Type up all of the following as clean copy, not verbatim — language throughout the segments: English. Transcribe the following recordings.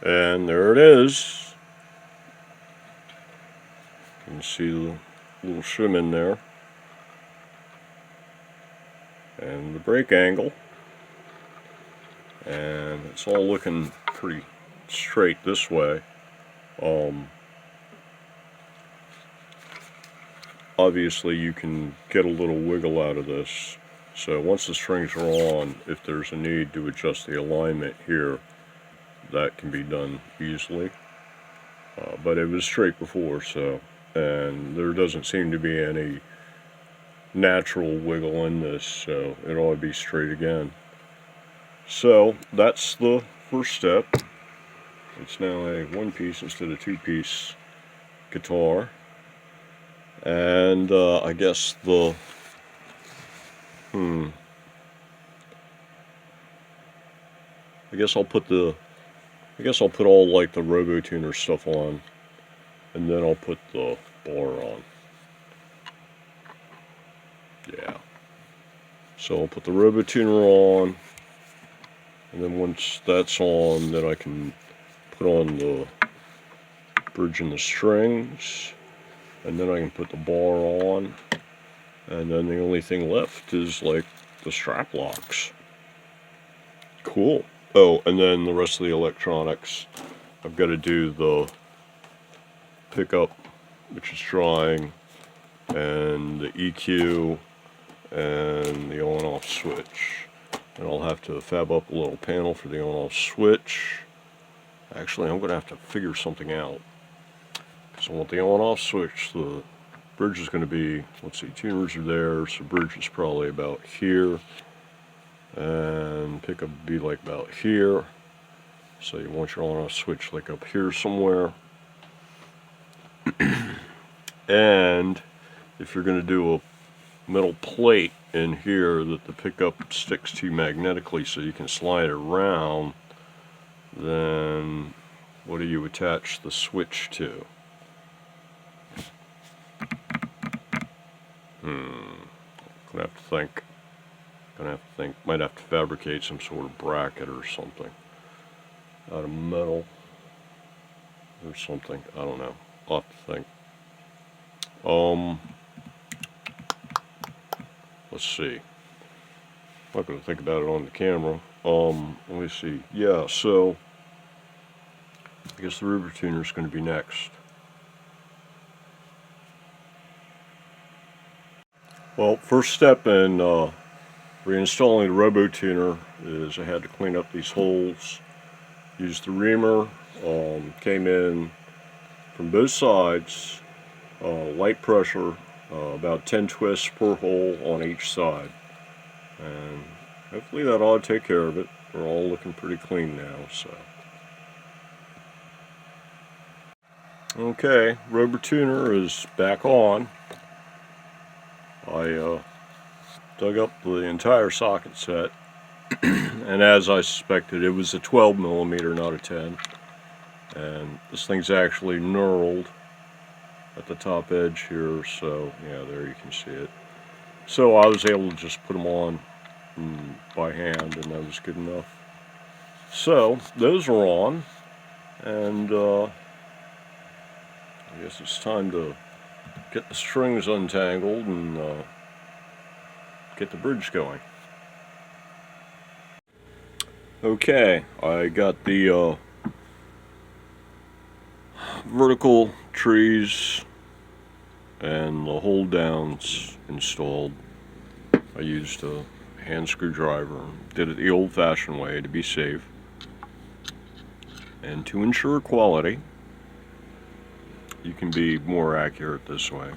And there it is. You can see the little shim in there. And the brake angle. And it's all looking pretty straight this way. Obviously you can get a little wiggle out of this. So once the strings are on, if there's a need to adjust the alignment here, that can be done easily. But it was straight before, so, and there doesn't seem to be any natural wiggle in this, so it ought to be straight again. So that's the first step. It's now a one-piece instead of two-piece guitar. And I guess the I guess I'll put all like the Robotuner stuff on, and then I'll put the bar on. Yeah. So I'll put the Robotuner on, and then once that's on, then I can put on the bridge and the strings, and then I can put the bar on, and then the only thing left is like the strap locks. Cool. Oh, and then the rest of the electronics, I've got to do the pickup, which is drying, and the EQ, and the on-off switch. And I'll have to fab up a little panel for the on-off switch. Actually, I'm going to have to figure something out. So I want the on-off switch. The bridge is going to be, let's see, tuners are there, so bridge is probably about here. And pickup would be like about here. So you want your on-off switch like up here somewhere. And if you're going to do a metal plate in here that the pickup sticks to magnetically so you can slide it around, then what do you attach the switch to? Gonna have to think. Might have to fabricate some sort of bracket or something out of metal or something. I don't know. I'll have to think. Let's see. I'm not going to think about it on the camera. Let me see. Yeah, so I guess the Robotuner is going to be next. Well, first step in reinstalling the Robotuner is I had to clean up these holes. Used the reamer, came in from both sides, light pressure, about 10 twists per hole on each side. And hopefully that ought to take care of it. We're all looking pretty clean now, so. Okay, Robotuner is back on. I dug up the entire socket set, and as I suspected, it was a 12 millimeter, not a 10. And this thing's actually knurled at the top edge here, so yeah, there you can see it. So I was able to just put them on by hand, and that was good enough. So those are on, and I guess it's time to get the strings untangled and get the bridge going. Okay, I got the vertical trees and the hold downs installed. I used a hand screwdriver, did it the old-fashioned way to be safe and to ensure quality. You can be more accurate this way.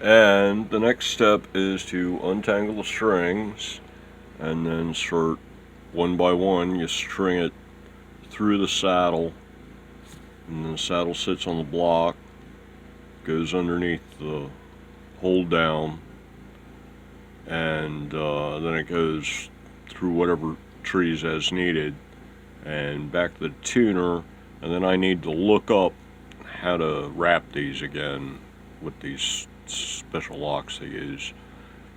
And the next step is to untangle the strings and then insert one by one. You string it through the saddle, and the saddle sits on the block, goes underneath the hold down, and then it goes through whatever trees as needed and back to the tuner. And then I need to look up how to wrap these again with these special locks they use.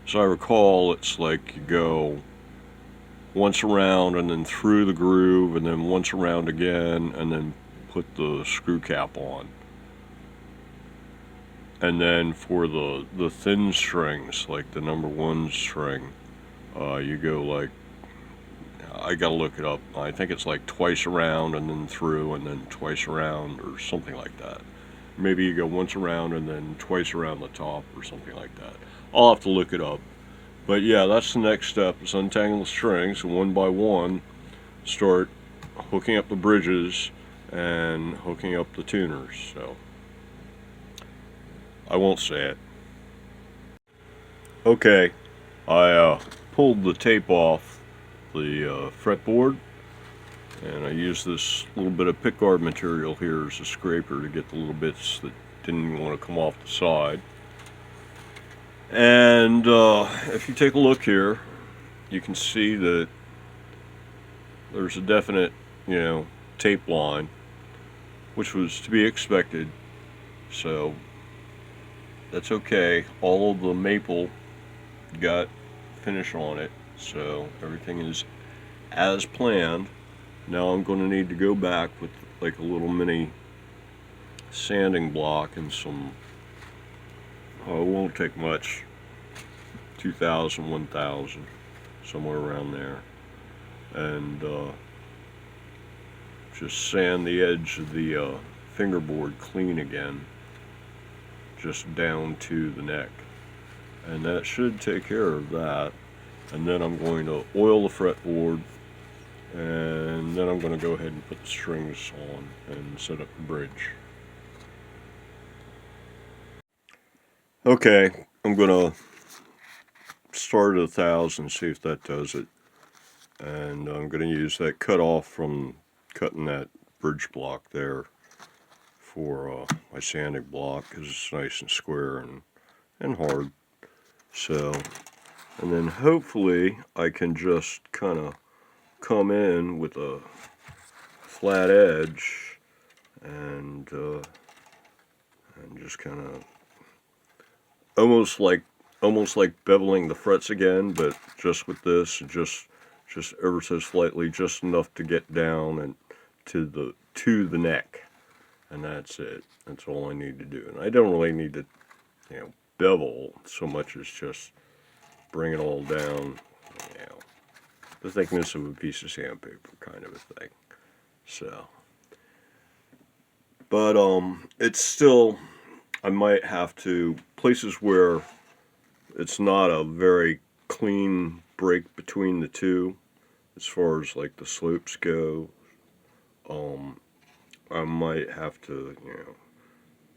So I recall it's like you go once around and then through the groove and then once around again and then put the screw cap on. And then for the thin strings, like the number 1 string, you go like, I gotta look it up, I think it's like twice around and then through and then twice around or something like that. Maybe you go once around and then twice around the top or something like that. I'll have to look it up. But yeah, that's the next step, is untangle the strings and one by one start hooking up the bridges and hooking up the tuners. So I won't say it. Okay, I pulled the tape off the fretboard, and I used this little bit of pickguard material here as a scraper to get the little bits that didn't want to come off the side. And if you take a look here, you can see that there's a definite, tape line, which was to be expected. So that's okay. All of the maple got finish on it, so everything is as planned. Now I'm going to need to go back with like a little mini sanding block and some, it won't take much, 2,000, 1,000, somewhere around there, and just sand the edge of the fingerboard clean again, just down to the neck, and that should take care of that. And then I'm going to oil the fretboard, and then I'm going to go ahead and put the strings on and set up the bridge. Okay, I'm going to start at 1,000, see if that does it. And I'm going to use that cut off from cutting that bridge block there for my sanding block, because it's nice and square and hard. So, and then hopefully I can just kind of come in with a flat edge and just kind of almost like beveling the frets again, but just with this, just ever so slightly, just enough to get down and to the neck, and that's it. That's all I need to do. And I don't really need to, bevel so much as just bring it all down, the thickness of a piece of sandpaper kind of a thing. So, but it's still, I might have to, places where it's not a very clean break between the two, as far as like the slopes go, I might have to,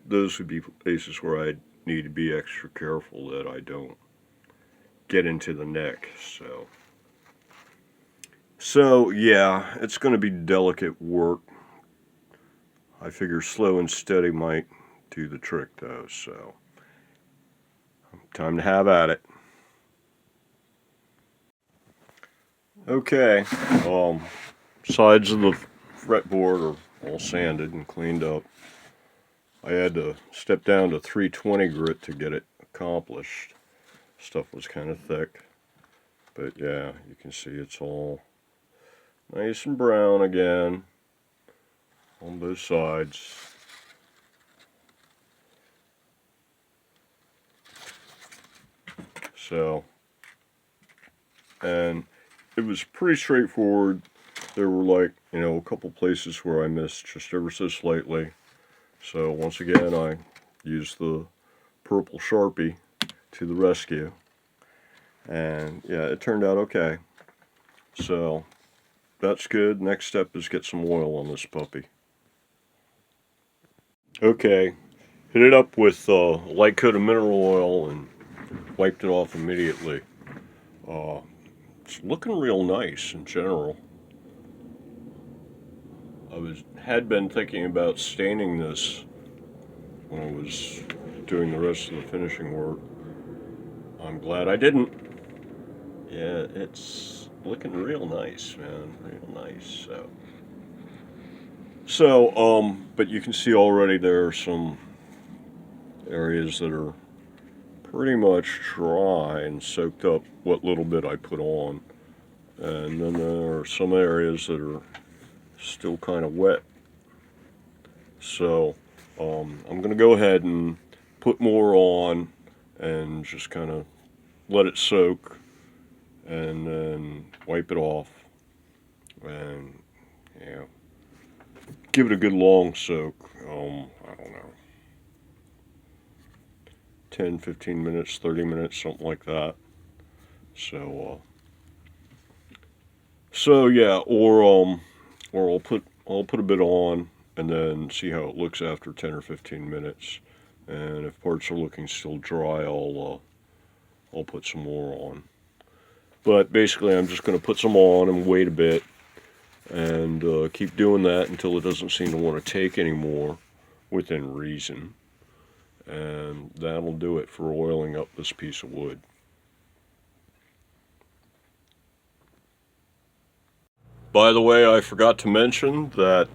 those would be places where I need to be extra careful that I don't get into the neck. So yeah, it's going to be delicate work. I figure slow and steady might do the trick though, so time to have at it. Okay, sides of the fretboard are all sanded and cleaned up. I had to step down to 320 grit to get it accomplished. Stuff was kind of thick, but yeah, you can see it's all nice and brown again on both sides. So, and it was pretty straightforward. There were like, a couple places where I missed just ever so slightly. So once again, I used the purple Sharpie to the rescue. And yeah, it turned out okay. So that's good. Next step is get some oil on this puppy. Okay, hit it up with light coat of mineral oil and wiped it off immediately. It's looking real nice in general. I had been thinking about staining this when I was doing the rest of the finishing work. I'm glad I didn't. Yeah, it's looking real nice, man, real nice. So, but you can see already there are some areas that are pretty much dry and soaked up what little bit I put on. and then there are some areas that are still kind of wet. So I'm going to go ahead and put more on and just kind of let it soak, and then wipe it off, and give it a good long soak. I don't know, 10, 15 minutes, 30 minutes, something like that. So yeah, or I'll put a bit on and then see how it looks after 10 or 15 minutes. And if parts are looking still dry, I'll put some more on. But basically, I'm just going to put some on and wait a bit, and keep doing that until it doesn't seem to want to take anymore, within reason. And that'll do it for oiling up this piece of wood. By the way, I forgot to mention that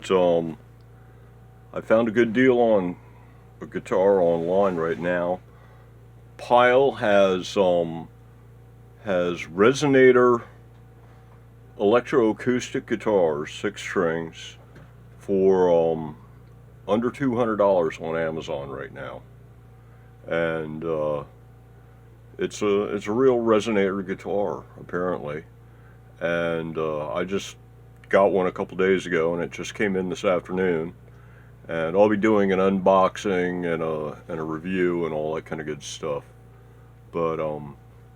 I found a good deal on a guitar online right now. Pyle has resonator electroacoustic guitars, 6 strings, for under $200 on Amazon right now, and it's a real resonator guitar apparently, and I just got one a couple days ago, and it just came in this afternoon, and I'll be doing an unboxing and a review and all that kind of good stuff. But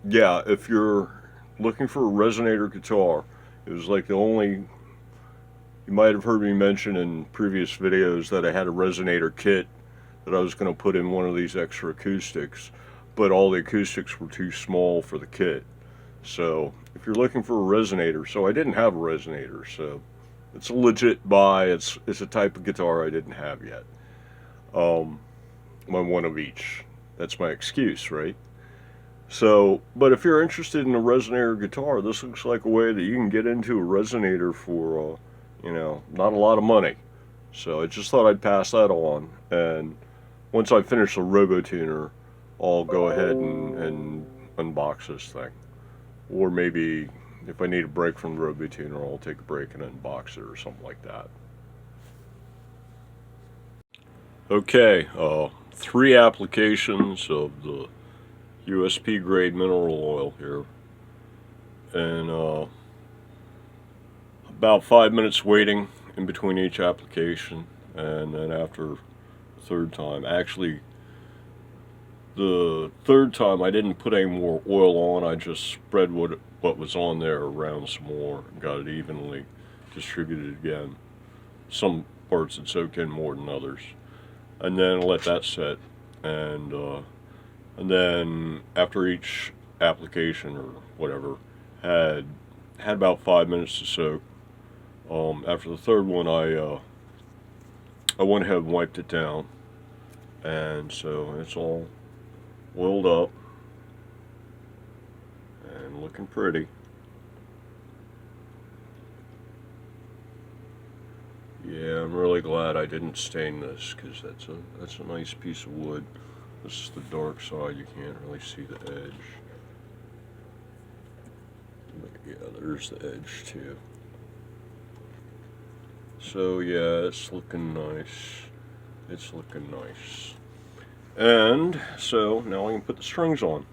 yeah, if you're looking for a resonator guitar, it was like the only, you might have heard me mention in previous videos that I had a resonator kit that I was going to put in one of these extra acoustics, but all the acoustics were too small for the kit. So if you're looking for a resonator, so I didn't have a resonator, so it's a legit buy. It's a type of guitar I didn't have yet. One of each. That's my excuse, right? So, but if you're interested in a resonator guitar, this looks like a way that you can get into a resonator for, not a lot of money. So I just thought I'd pass that on, and once I finish the Robotuner, I'll go ahead and unbox this thing. Or maybe if I need a break from the Robotuner, I'll take a break and unbox it or something like that. Okay, 3 applications of the USP grade mineral oil here, and about 5 minutes waiting in between each application, and then after the third time, actually the third time I didn't put any more oil on, I just spread what was on there around some more and got it evenly distributed again. Some parts had soaked in more than others, and then let that set, and then after each application or whatever had about 5 minutes to soak. After the third one, I went ahead and wiped it down, and so it's all oiled up and looking pretty. Yeah, I'm really glad I didn't stain this, because that's a nice piece of wood. This is the dark side, you can't really see the edge. But yeah, there's the edge too. So yeah, it's looking nice. It's looking nice. And so now I can put the strings on.